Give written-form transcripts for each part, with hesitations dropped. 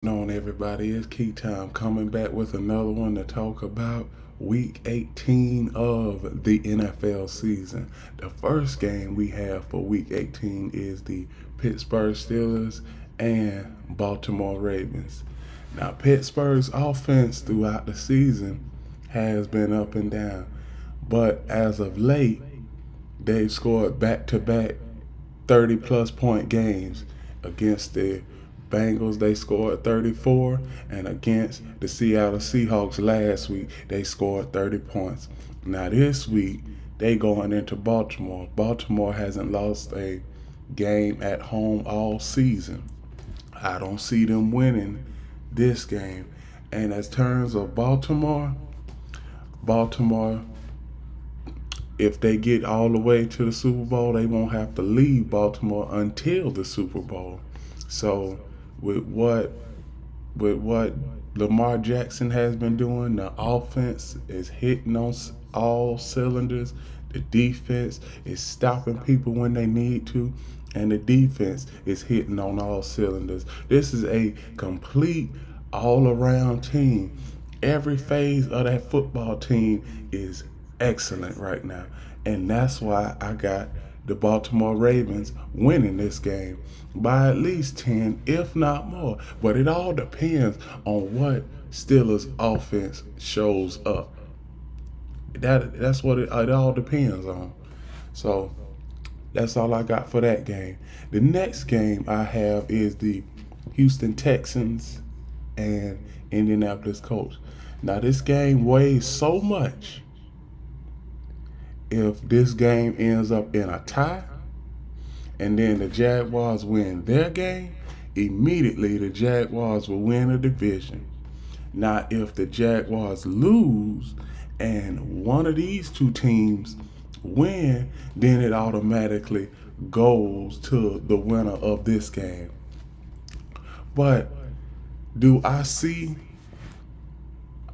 On everybody, it's Key Time coming back with another one to talk about week 18 of the NFL season. The first game we have for week 18 is the Pittsburgh Steelers and Baltimore Ravens. Now, Pittsburgh's offense throughout the season has been up and down, but as of late, they've scored back to back 30 plus point games against the Bengals. They scored 34, and against the Seattle Seahawks last week, they scored 30 points. Now, this week, they going into Baltimore. Baltimore hasn't lost a game at home all season. I don't see them winning this game. And as terms of Baltimore, if they get all the way to the Super Bowl, they won't have to leave Baltimore until the Super Bowl. So with what Lamar Jackson has been doing, the offense is hitting on all cylinders. The defense is stopping people when they need to, and the defense is hitting on all cylinders. This is a complete all-around team. Every phase of that football team is excellent right now. And that's why I got the Baltimore Ravens winning this game by at least 10, if not more. But it all depends on what Steelers offense shows up. That's what it all depends on. So that's all I got for that game. The next game I have is the Houston Texans and Indianapolis Colts. Now this game weighs so much. If this game ends up in a tie and then the Jaguars win their game, immediately the Jaguars will win the division. Now, if the Jaguars lose and one of these two teams win, then it automatically goes to the winner of this game. But do I see?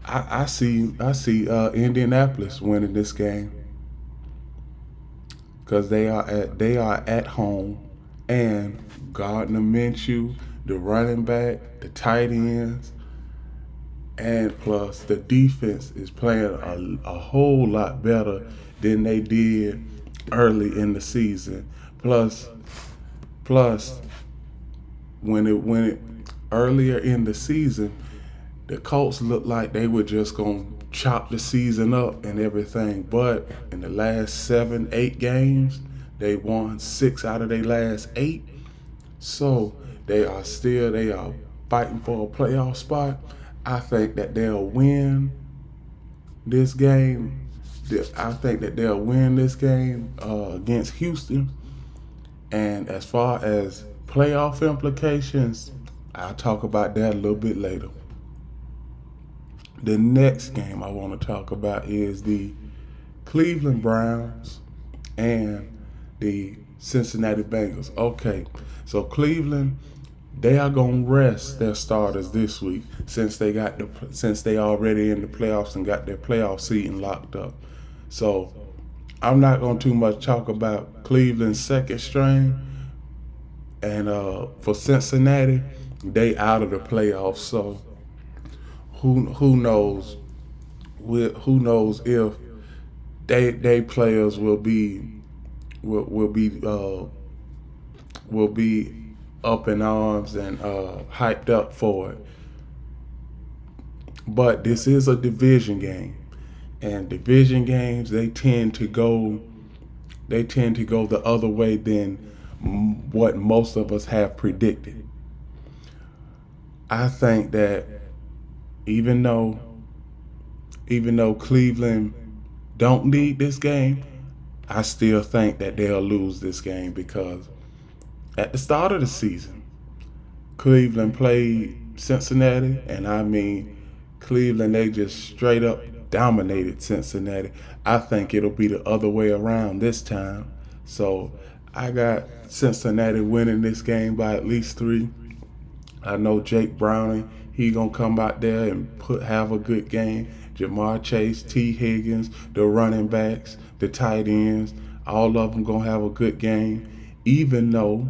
I see Indianapolis winning this game because they are at home, and Gardner Minshew, the running back, the tight ends, and plus the defense is playing a whole lot better than they did early in the season. Plus when it earlier in the season, the Colts looked like they were just gonna chop the season up and everything. But in the last 7, 8 games, they won 6 out of their last 8. So they are fighting for a playoff spot. I think that they'll win this game. I think that they'll win this game against Houston. And as far as playoff implications, I'll talk about that a little bit later. The next game I want to talk about is the Cleveland Browns and the Cincinnati Bengals. Okay, so Cleveland, they are gonna rest their starters this week since they already in the playoffs and got their playoff seating locked up. So I'm not gonna too much talk about Cleveland's second string, and for Cincinnati, they out of the playoffs. So who knows? Who knows if they players will be up in arms and hyped up for it. But this is a division game, and division games they tend to go the other way than what most of us have predicted. I think that even though Cleveland don't need this game, I still think that they'll lose this game because at the start of the season, Cleveland played Cincinnati, and I mean Cleveland, they just straight up dominated Cincinnati. I think it'll be the other way around this time. So I got Cincinnati winning this game by at least 3. I know Jake Browning, he gonna come out there and have a good game. Jamar Chase, T. Higgins, the running backs, the tight ends, all of them gonna have a good game. Even though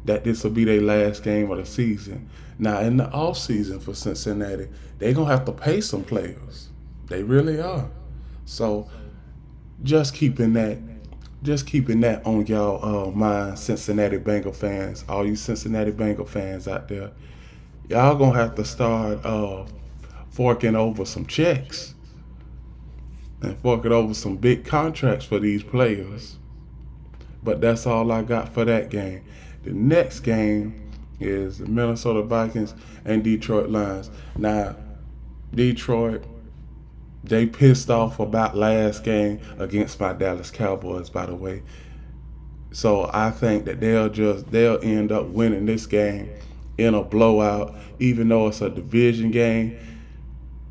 that this will be their last game of the season. Now, in the off season for Cincinnati, they're gonna have to pay some players. They really are. So just keeping that, just keeping that on y'all mind, Cincinnati Bengal fans, all you Cincinnati Bengal fans out there, y'all gonna have to start forking over some checks and forking over some big contracts for these players. But that's all I got for that game. The next game is the Minnesota Vikings and Detroit Lions. Now, Detroit, they pissed off about last game against my Dallas Cowboys, by the way. So I think that they'll end up winning this game in a blowout, even though it's a division game.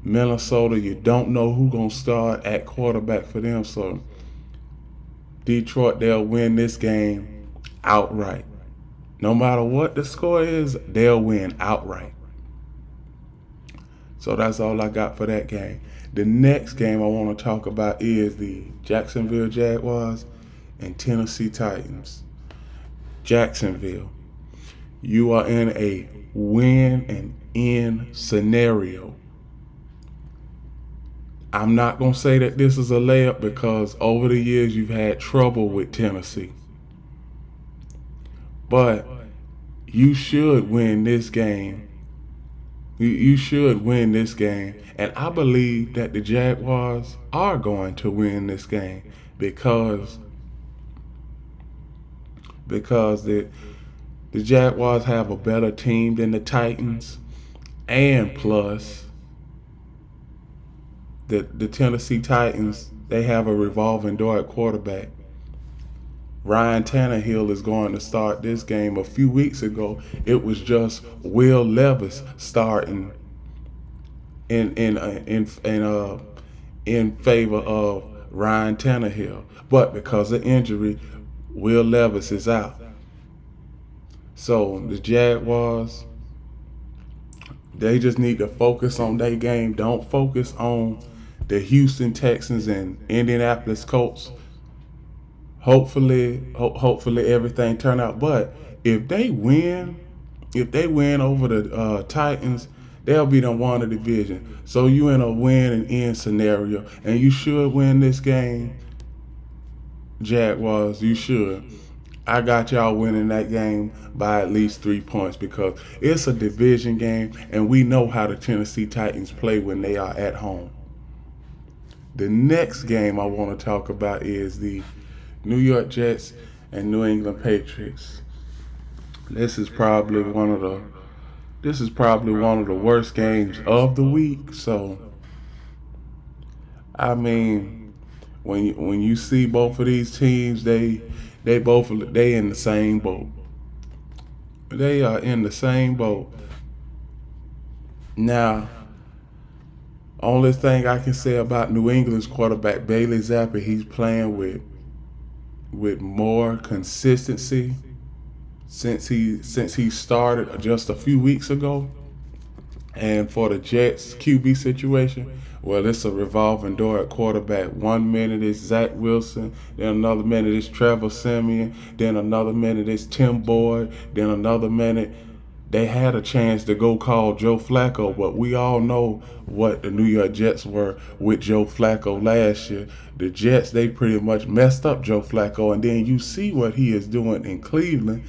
Minnesota, you don't know who's gonna start at quarterback for them. So Detroit, they'll win this game outright. No matter what the score is, they'll win outright. So that's all I got for that game. The next game I want to talk about is the Jacksonville Jaguars and Tennessee Titans. Jacksonville, you are in a win and end scenario. I'm not going to say that this is a layup because over the years you've had trouble with Tennessee. But you should win this game. You should win this game. And I believe that the Jaguars are going to win this game because the Jaguars have a better team than the Titans. And plus, the Tennessee Titans, they have a revolving door at quarterback. Ryan Tannehill is going to start this game. A few weeks ago, it was just Will Levis starting in favor of Ryan Tannehill. But because of injury, Will Levis is out. So the Jaguars, they just need to focus on their game. Don't focus on the Houston Texans and Indianapolis Colts. Hopefully everything turn out. But if they win over the Titans, they'll be the one of the division. So you in a win and end scenario, and you should win this game. Jaguars, you should. I got y'all winning that game by at least 3 points because it's a division game, and we know how the Tennessee Titans play when they are at home. The next game I want to talk about is the New York Jets and New England Patriots. This is probably one of the worst games of the week. So, I mean, when you see both of these teams, they in the same boat. They are in the same boat. Now, only thing I can say about New England's quarterback Bailey Zappi, he's playing with more consistency since he started just a few weeks ago. And for the Jets QB situation, well, it's a revolving door at quarterback. 1 minute is Zach Wilson, then another minute is Trevor Siemian, then another minute is Tim Boyd, then another minute they had a chance to go call Joe Flacco, but we all know what the New York Jets were with Joe Flacco last year. The Jets, they pretty much messed up Joe Flacco, and then you see what he is doing in Cleveland,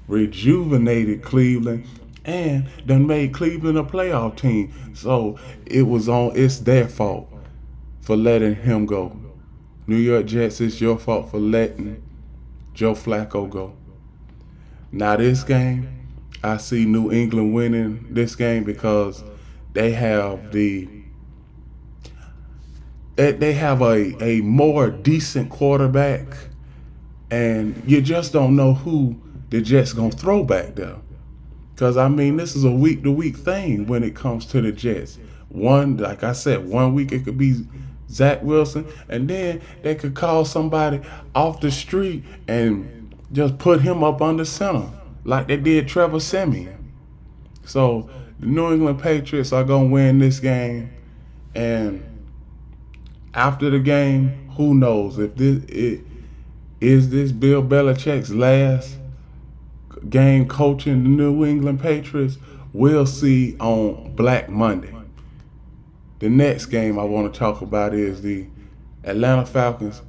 rejuvenated Cleveland, and done made Cleveland a playoff team. So it's their fault for letting him go. New York Jets, it's your fault for letting Joe Flacco go. Now this game, I see New England winning this game because they have a more decent quarterback, and you just don't know who the Jets gonna throw back there. Because I mean, this is a week-to-week thing when it comes to the Jets. Like I said, 1 week it could be Zach Wilson, and then they could call somebody off the street and just put him up under center, like they did Trevor Siemian. So the New England Patriots are going to win this game. And after the game, who knows if this is Bill Belichick's last game coaching the New England Patriots, we'll see on Black Monday. The next game I want to talk about is the Atlanta Falcons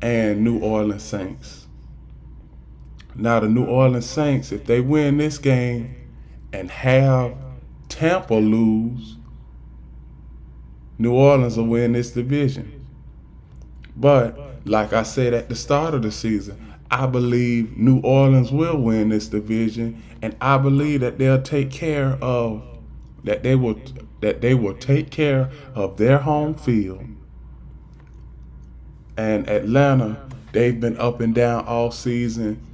and New Orleans Saints. Now, the New Orleans Saints, if they win this game and have Tampa lose, New Orleans will win this division. But, like I said at the start of the season, I believe New Orleans will win this division, and I believe that they'll take care of that they will take care of their home field. And Atlanta, they've been up and down all season.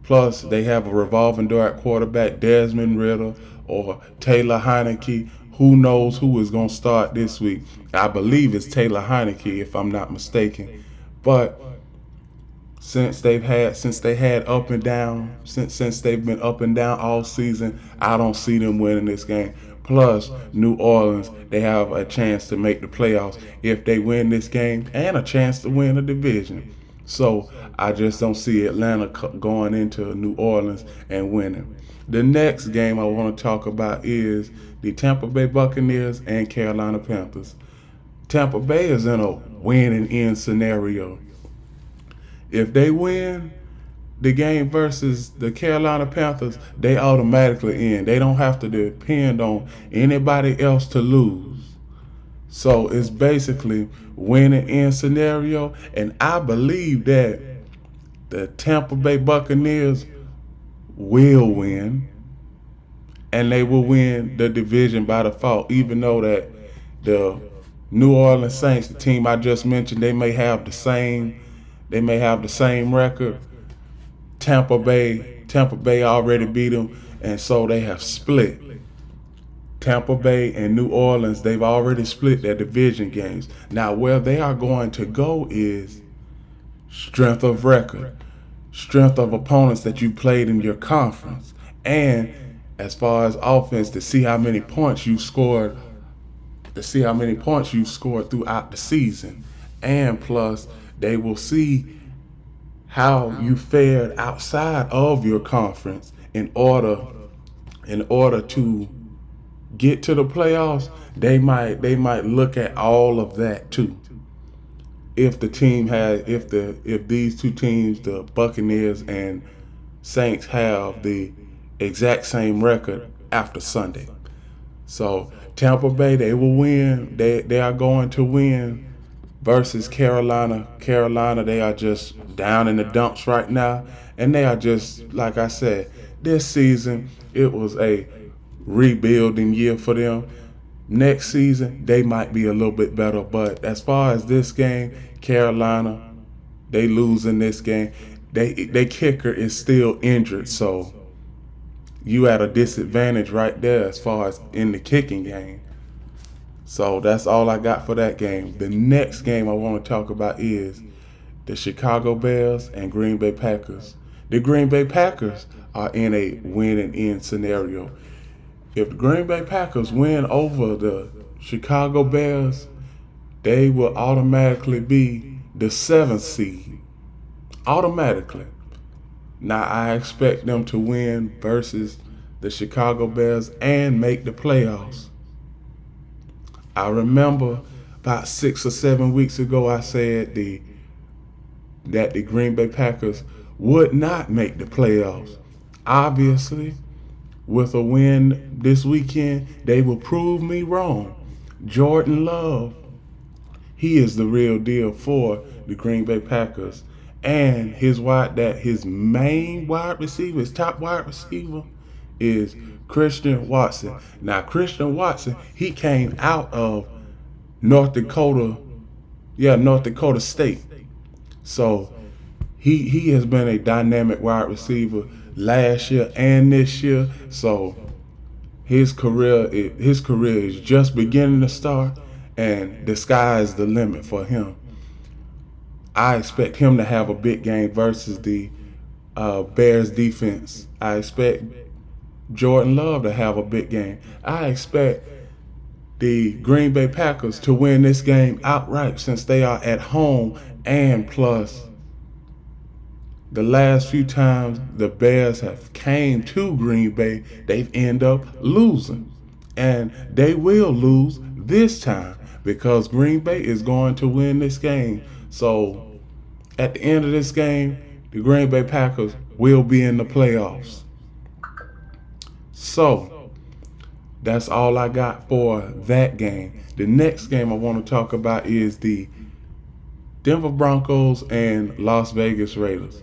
Plus, they have a revolving door at quarterback, Desmond Ridder or Taylor Heineke. Who knows who is going to start this week? I believe it's Taylor Heineke, if I'm not mistaken. But since they've been up and down all season, I don't see them winning this game. Plus, New Orleans, they have a chance to make the playoffs if they win this game and a chance to win a division. So I just don't see Atlanta going into New Orleans and winning. The next game I want to talk about is the Tampa Bay Buccaneers and Carolina Panthers. Tampa Bay is in a win and end scenario. If they win the game versus the Carolina Panthers, they automatically in. They don't have to depend on anybody else to lose. So it's basically win and end scenario, and I believe that the Tampa Bay Buccaneers will win, and they will win the division by default, even though that the New Orleans Saints, the team I just mentioned, they may have the same record. Tampa Bay already beat them, and so they have split. Tampa Bay and New Orleans, they've already split their division games. Now, where they are going to go is strength of record, strength of opponents that you played in your conference, and as far as offense, to see how many points you scored, throughout the season. And plus, they will see how you fared outside of your conference in order to get to the playoffs. They might look at all of that too. If these two teams, the Buccaneers and Saints, have the exact same record after Sunday. So Tampa Bay, they will win. They are going to win versus Carolina. Carolina, they are just down in the dumps right now. And they are just, like I said, this season, it was a rebuilding year for them. Next season, they might be a little bit better. But as far as this game, Carolina, they lose in this game. Their kicker is still injured, so you at a disadvantage right there as far as in the kicking game. So that's all I got for that game. The next game I want to talk about is the Chicago Bears and Green Bay Packers. The Green Bay Packers are in a win and end scenario. If the Green Bay Packers win over the Chicago Bears, they will automatically be the 7th seed. Automatically. Now, I expect them to win versus the Chicago Bears and make the playoffs. I remember about 6 or 7 weeks ago, I said that the Green Bay Packers would not make the playoffs. Obviously, with a win this weekend, they will prove me wrong. Jordan Love, he is the real deal for the Green Bay Packers. And his main wide receiver, his top wide receiver, is Christian Watson. Now, Christian Watson, he came out of North Dakota State. So he has been a dynamic wide receiver last year and this year. So his career is just beginning to start, and the sky is the limit for him. I expect him to have a big game versus the Bears defense. I expect Jordan Love to have a big game. I expect the Green Bay Packers to win this game outright since they are at home, and plus the last few times the Bears have came to Green Bay, they've ended up losing. And they will lose this time because Green Bay is going to win this game. So at the end of this game, the Green Bay Packers will be in the playoffs. So that's all I got for that game. The next game I want to talk about is the Denver Broncos and Las Vegas Raiders.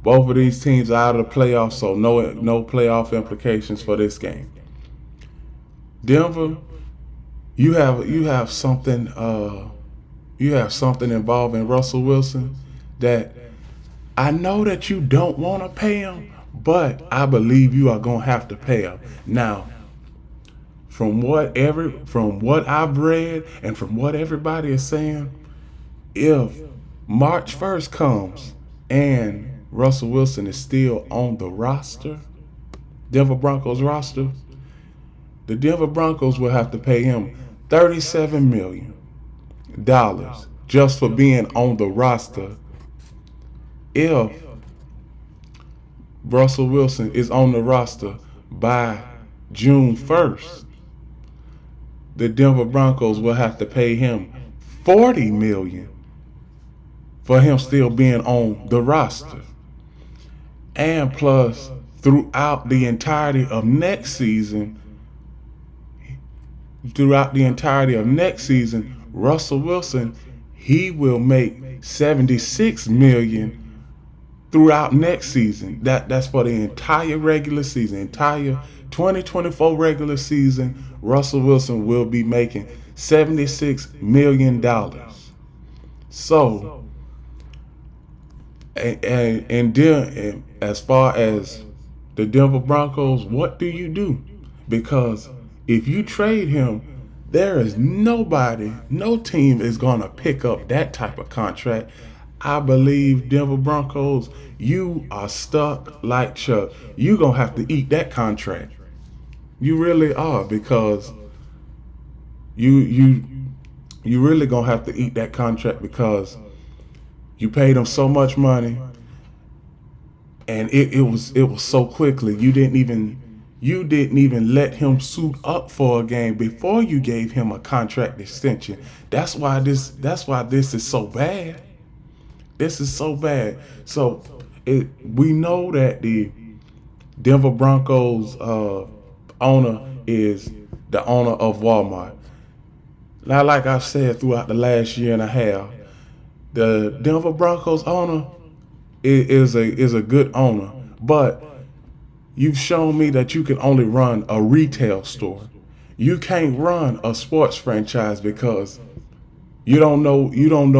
Both of these teams are out of the playoffs, so no playoff implications for this game. Denver, you have something involving Russell Wilson that I know that you don't want to pay him, but I believe you are gonna have to pay him. Now, from what I've read and from what everybody is saying, if March 1st comes and Russell Wilson is still on the roster, Denver Broncos roster, the Denver Broncos will have to pay him $37 million just for being on the roster. If Russell Wilson is on the roster by June 1st, the Denver Broncos will have to pay him $40 million for him still being on the roster. And plus, throughout the entirety of next season, Russell Wilson, he will make $76 million throughout next season. That's for the entire regular season, entire 2024 regular season. Russell Wilson will be making $76 million. So, and then as far as the Denver Broncos, what do you do? Because if you trade him, there is no team is going to pick up that type of contract. I believe Denver Broncos, you are stuck like Chuck. You're going to have to eat that contract. You really are, because you really going to have to eat that contract because you paid him so much money and it was so quickly. You didn't even let him suit up for a game before you gave him a contract extension. That's why this is so bad. This is so bad. So we know that the Denver Broncos owner is the owner of Walmart. Now, like I've said throughout the last year and a half, the Denver Broncos owner is a good owner, but you've shown me that you can only run a retail store. You can't run a sports franchise because you don't know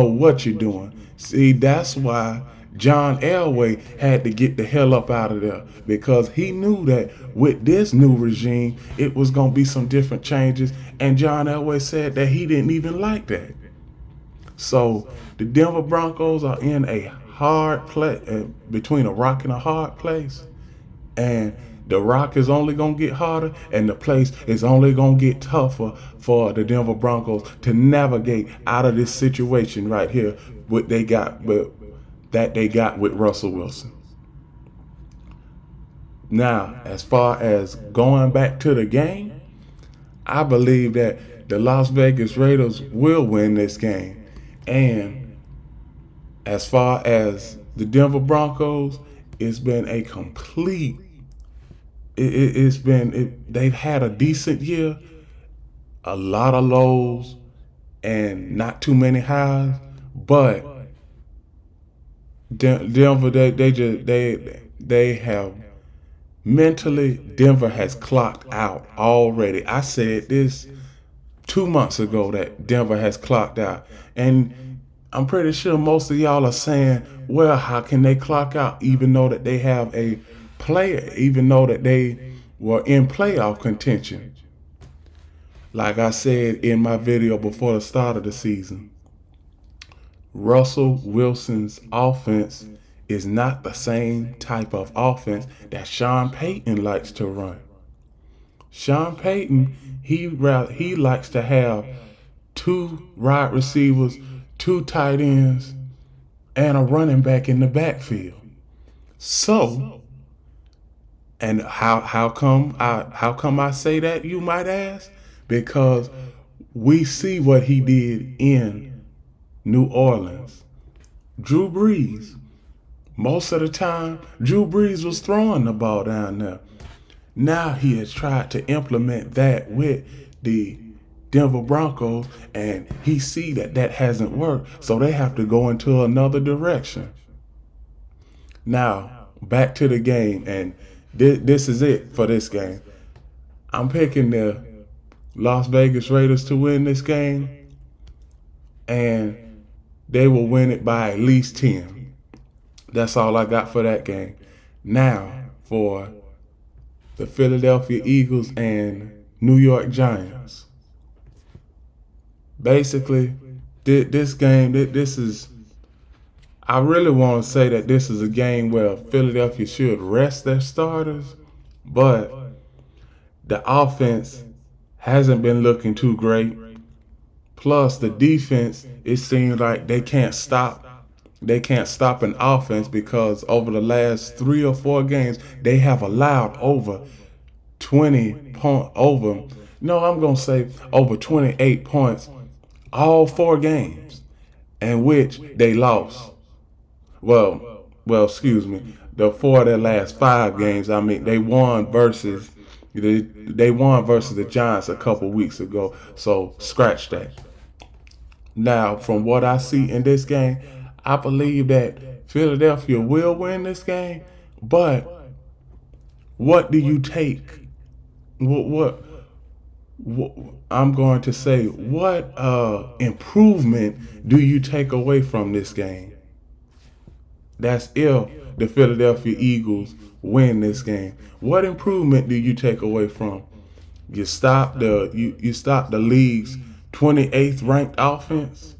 what you're doing. See, that's why John Elway had to get the hell up out of there, because he knew that with this new regime, it was going to be some different changes. And John Elway said that he didn't even like that. So the Denver Broncos are in a hard place, between a rock and a hard place. And the rock is only going to get harder, and the place is only going to get tougher for the Denver Broncos to navigate out of this situation right here, that they got with Russell Wilson. Now, as far as going back to the game, I believe that the Las Vegas Raiders will win this game. And as far as the Denver Broncos, it's been a complete. They've had a decent year, a lot of lows, and not too many highs. But Denver, they have mentally. Denver has clocked out already. I said this 2 months ago that Denver has clocked out, and I'm pretty sure most of y'all are saying, well, how can they clock out even though that they have a player, even though that they were in playoff contention? Like I said in my video before the start of the season, Russell Wilson's offense is not the same type of offense that Sean Payton likes to run. Sean Payton, he likes to have 2 wide receivers, 2 tight ends, and a running back in the backfield. So, and how come I say that, you might ask? Because we see what he did in New Orleans. Drew Brees. Most of the time, Drew Brees was throwing the ball down there. Now he has tried to implement that with the Denver Broncos, and he see that that hasn't worked, so they have to go into another direction. Now, back to the game, and this is it for this game. I'm picking the Las Vegas Raiders to win this game, and they will win it by at least 10. That's all I got for that game. Now, for the Philadelphia Eagles and New York Giants. Basically, this game, this is, I really want to say that this is a game where Philadelphia should rest their starters, but the offense hasn't been looking too great. Plus, the defense, it seems like they can't stop. They can't stop an offense because over the last 3 or 4 games, they have allowed over 28 points all 4 games, in which they lost. Excuse me. The 4 of their last 5 games, I mean, they won versus the Giants a couple weeks ago. So scratch that. Now, from what I see in this game, I believe that Philadelphia will win this game. But what do you take? What I'm going to say, what improvement do you take away from this game? That's if the Philadelphia Eagles win this game. What improvement do you take away from? You stop the league's 28th ranked offense.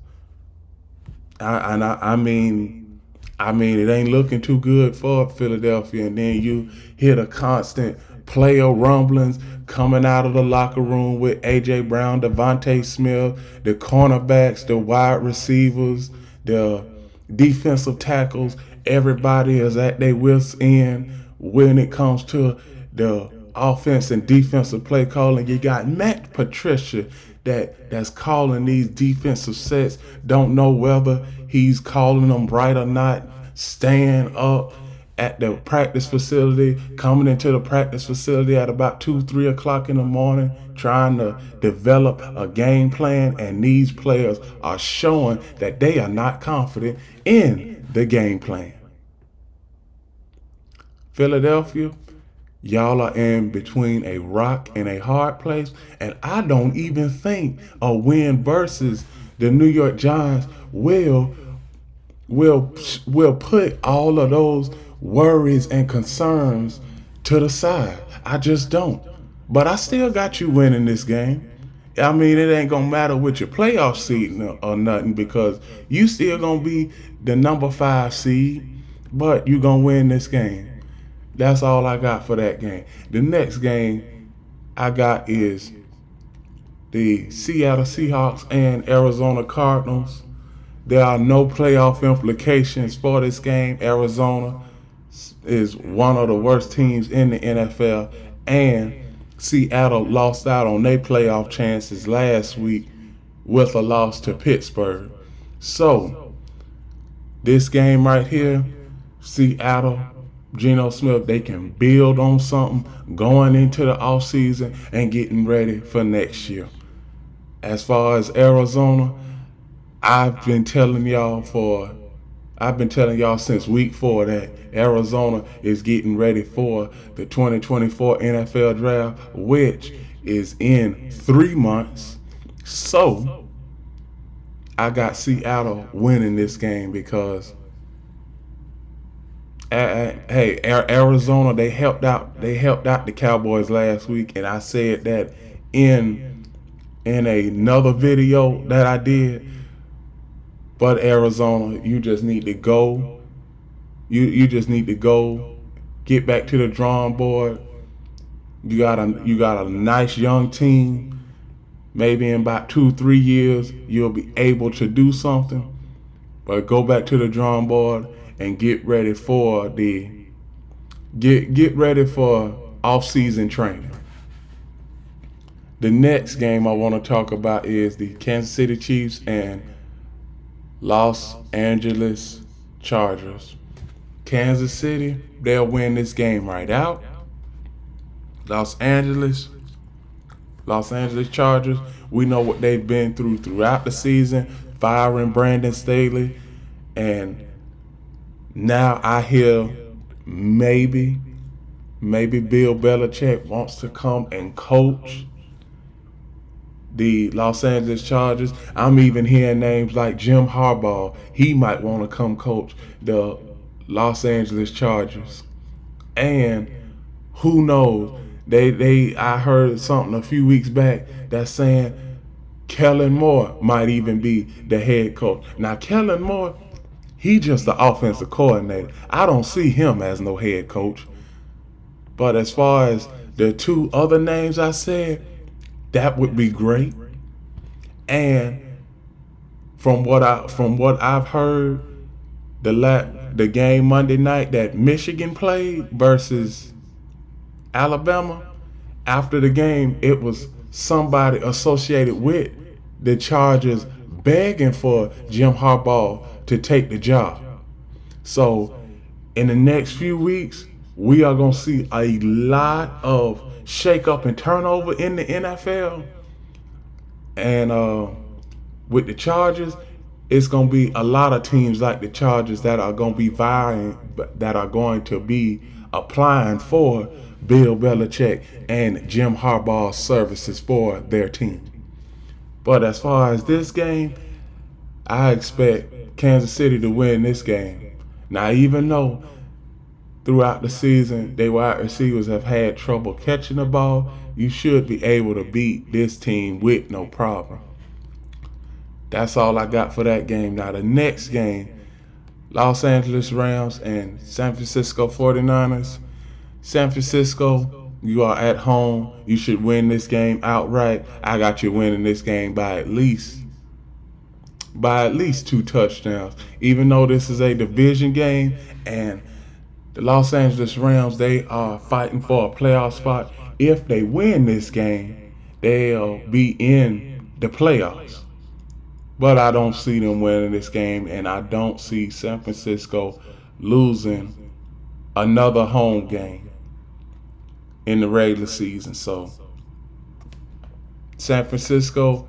I mean, it ain't looking too good for Philadelphia. And then you hear the constant player rumblings coming out of the locker room with A.J. Brown, Devontae Smith, the cornerbacks, the wide receivers, the defensive tackles. Everybody is at their wits' end when it comes to the offense and defensive play calling. You got Matt Patricia that's calling these defensive sets. Don't know whether he's calling them right or not. Staying up at the practice facility, coming into the practice facility at about 2-3 o'clock in the morning, trying to develop a game plan, and these players are showing that they are not confident in the game plan. Philadelphia, y'all are in between a rock and a hard place, and I don't even think a win versus the New York Giants will put all of those worries and concerns to the side. I just don't. But I still got you winning this game. I mean, it ain't gonna matter with your playoff seed or nothing, because you still gonna be the number 5 seed, but you gonna win this game. That's all I got for that game. The next game I got is the Seattle Seahawks and Arizona Cardinals. There are no playoff implications for this game. Arizona is one of the worst teams in the NFL, and Seattle lost out on their playoff chances last week with a loss to Pittsburgh. So, this game right here, Seattle, Geno Smith, they can build on something going into the offseason and getting ready for next year. As far as Arizona, I've been telling y'all since week 4 that Arizona is getting ready for the 2024 NFL draft, which is in 3 months. So I got Seattle winning this game because hey, Arizona, they helped out the Cowboys last week, and I said that in another video that I did. But Arizona, you just need to go. You just need to go, get back to the drawing board. You got a nice young team. Maybe in about 2-3 years you'll be able to do something. But go back to the drawing board and get ready for the Get ready for off-season training. The next game I want to talk about is the Kansas City Chiefs and Los Angeles Chargers. Kansas City, they'll win this game right out. Los Angeles Chargers, we know what they've been through throughout the season, firing Brandon Staley, and now I hear maybe Bill Belichick wants to come and coach the Los Angeles Chargers. I'm even hearing names like Jim Harbaugh. He might want to come coach the Los Angeles Chargers. And who knows? I heard something a few weeks back that's saying Kellen Moore might even be the head coach. Now Kellen Moore, he just the offensive coordinator. I don't see him as no head coach. But as far as the two other names I said, that would be great. And from what I've heard, the game Monday night that Michigan played versus Alabama, after the game, it was somebody associated with the Chargers begging for Jim Harbaugh to take the job. So in the next few weeks, we are going to see a lot of shake-up and turnover in the NFL. And with the Chargers, it's going to be a lot of teams like the Chargers that are going to be vying, that are going to be applying for Bill Belichick and Jim Harbaugh's services for their team. But as far as this game, I expect Kansas City to win this game. Now, even though throughout the season, their wide receivers have had trouble catching the ball, you should be able to beat this team with no problem. That's all I got for that game. Now, the next game, Los Angeles Rams and San Francisco 49ers. San Francisco, you are at home. You should win this game outright. I got you winning this game by at least 2 touchdowns. Even though this is a division game and the Los Angeles Rams, they are fighting for a playoff spot. If they win this game, they'll be in the playoffs. But I don't see them winning this game, and I don't see San Francisco losing another home game in the regular season. So, San Francisco,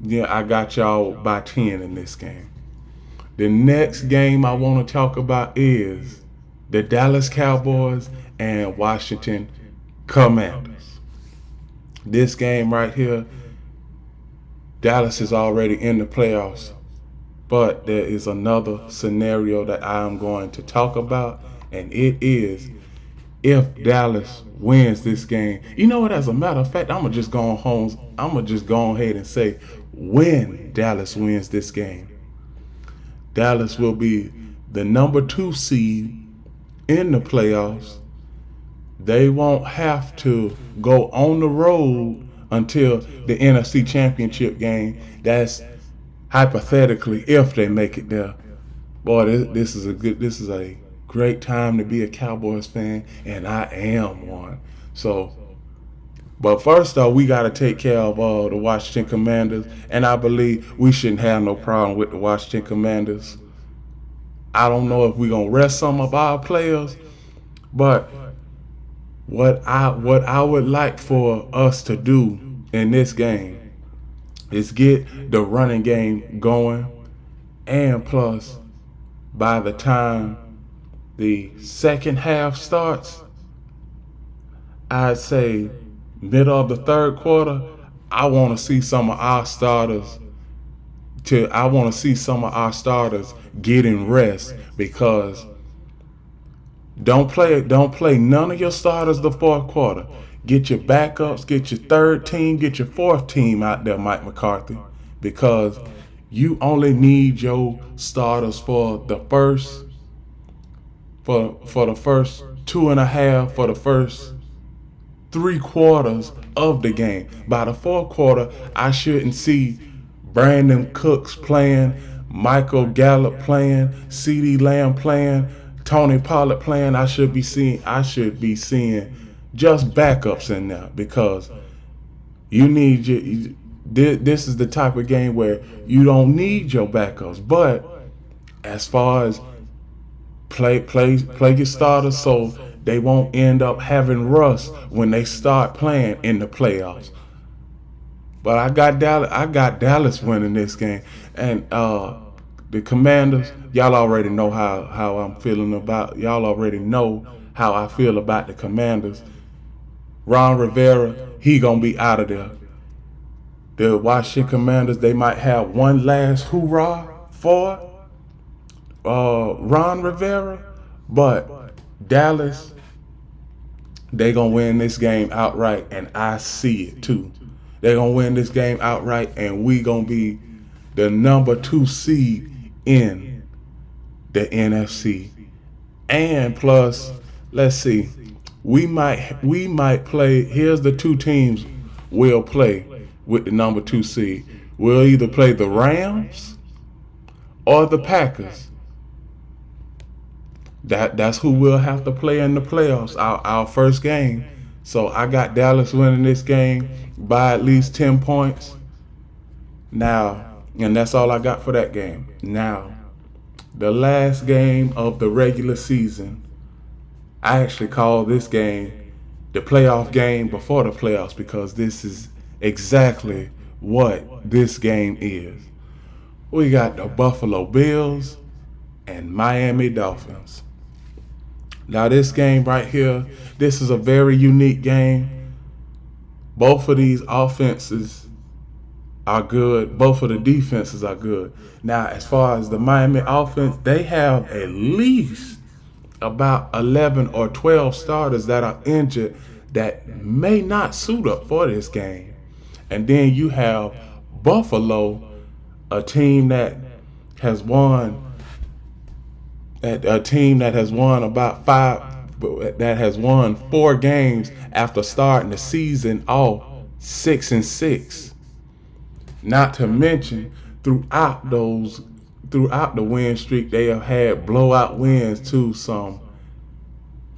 yeah, I got y'all by 10 in this game. The next game I want to talk about is the Dallas Cowboys and Washington Commanders. This game right here, Dallas is already in the playoffs, but there is another scenario that I am going to talk about, and it is if Dallas wins this game. You know what? As a matter of fact, I'm gonna just go ahead and say when Dallas wins this game, Dallas will be the number 2 seed in the playoffs. They won't have to go on the road until the NFC Championship game. That's hypothetically if they make it there. Boy, this is a great time to be a Cowboys fan, and I am one. So, but first though, we got to take care of the Washington Commanders, and I believe we shouldn't have no problem with the Washington Commanders. I don't know if we're gonna rest some of our players, but what I would like for us to do in this game is get the running game going, and plus, by the time the second half starts, I'd say middle of the third quarter, I want to see some of our starters getting rest, because don't play none of your starters the fourth quarter. Get your backups, get your third team, get your fourth team out there, Mike McCarthy, because you only need your starters for the first 2.5, for the first 3 quarters of the game. By the fourth quarter, I shouldn't see Brandon Cooks playing, Michael Gallup playing, CeeDee Lamb playing, Tony Pollard playing, I should be seeing just backups in there, because you need your. This is the type of game where you don't need your backups. But as far as play your starters, so they won't end up having rust when they start playing in the playoffs. But I got Dallas winning this game, and the Commanders. Y'all already know how I'm feeling about. Y'all already know how I feel about the Commanders. Ron Rivera, he gonna be out of there. The Washington Commanders, they might have one last hoorah for Ron Rivera, but Dallas, they gonna win this game outright, and I see it too. They gonna win this game outright, and we gonna be the number 2 seed in the NFC. And plus, let's see, we might play. Here's the 2 teams we'll play with the number 2 seed. We'll either play the Rams or the Packers. That's who we'll have to play in the playoffs, our first game. So I got Dallas winning this game by at least 10 points. Now, and that's all I got for that game. Now, the last game of the regular season, I actually call this game the playoff game before the playoffs, because this is exactly what this game is. We got the Buffalo Bills and Miami Dolphins. Now this game right here, this is a very unique game. Both of these offenses are good. Both of the defenses are good. Now, as far as the Miami offense, they have at least about 11 or 12 starters that are injured that may not suit up for this game. And then you have Buffalo, a team that has won about 4 games after starting the season off 6-6. Not to mention, throughout the win streak, they have had blowout wins to some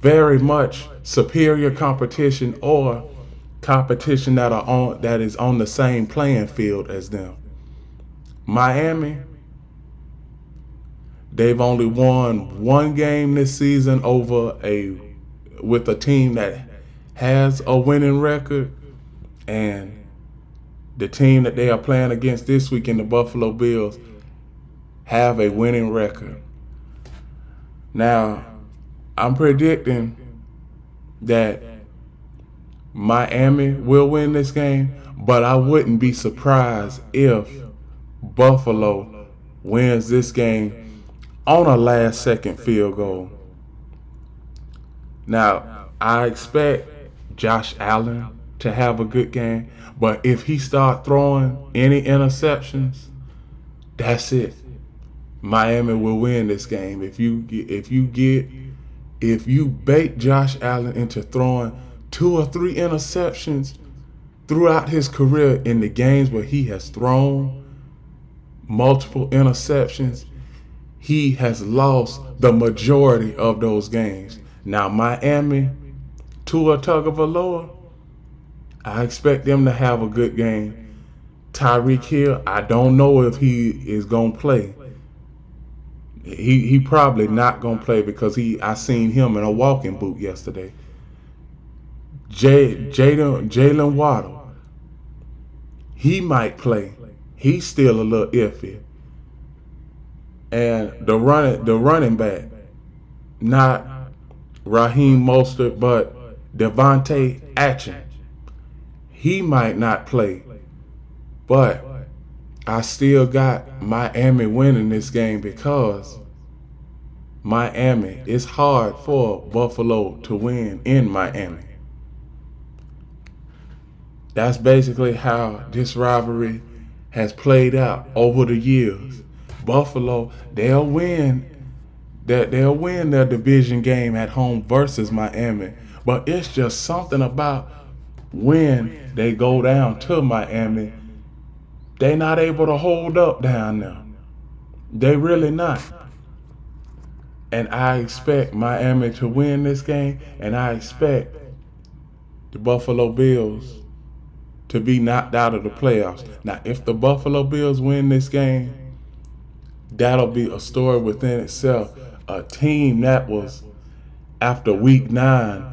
very much superior competition, or competition that is on the same playing field as them. Miami, they've only won 1 game this season with a team that has a winning record, and the team that they are playing against this weekend, the Buffalo Bills, have a winning record. Now, I'm predicting that Miami will win this game, but I wouldn't be surprised if Buffalo wins this game on a last-second field goal. Now, I expect Josh Allen to have a good game, but if he start throwing any interceptions, that's it. Miami will win this game. If you bait Josh Allen into throwing 2 or 3 interceptions throughout his career in the games where he has thrown multiple interceptions, he has lost the majority of those games. Now, Miami, Tua Tagovailoa, I expect them to have a good game. Tyreek Hill, I don't know if he is going to play. He probably not going to play, because I seen him in a walking boot yesterday. Jalen Waddle, he might play. He's still a little iffy. And the running back, not Raheem Mostert, but Devontae Adams, he might not play. But I still got Miami winning this game, because Miami, it's hard for Buffalo to win in Miami. That's basically how this rivalry has played out over the years. Buffalo, they'll win their division game at home versus Miami, but it's just something about when they go down to Miami, they're not able to hold up down there. They really not. And I expect Miami to win this game, and I expect the Buffalo Bills to be knocked out of the playoffs. Now, if the Buffalo Bills win this game, that'll be a story within itself. A team that was, after week 9,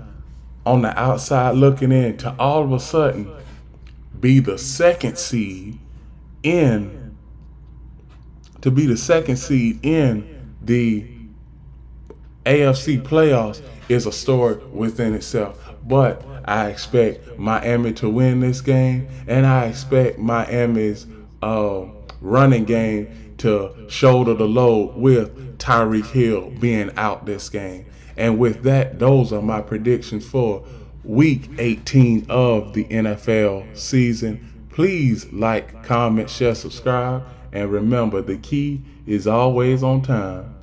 on the outside looking in, to all of a sudden be the second seed in the AFC playoffs is a story within itself. But I expect Miami to win this game, and I expect Miami's running game to shoulder the load with Tyreek Hill being out this game. And with that, those are my predictions for Week 18 of the NFL season. Please like, comment, share, subscribe, and remember, the key is always on time.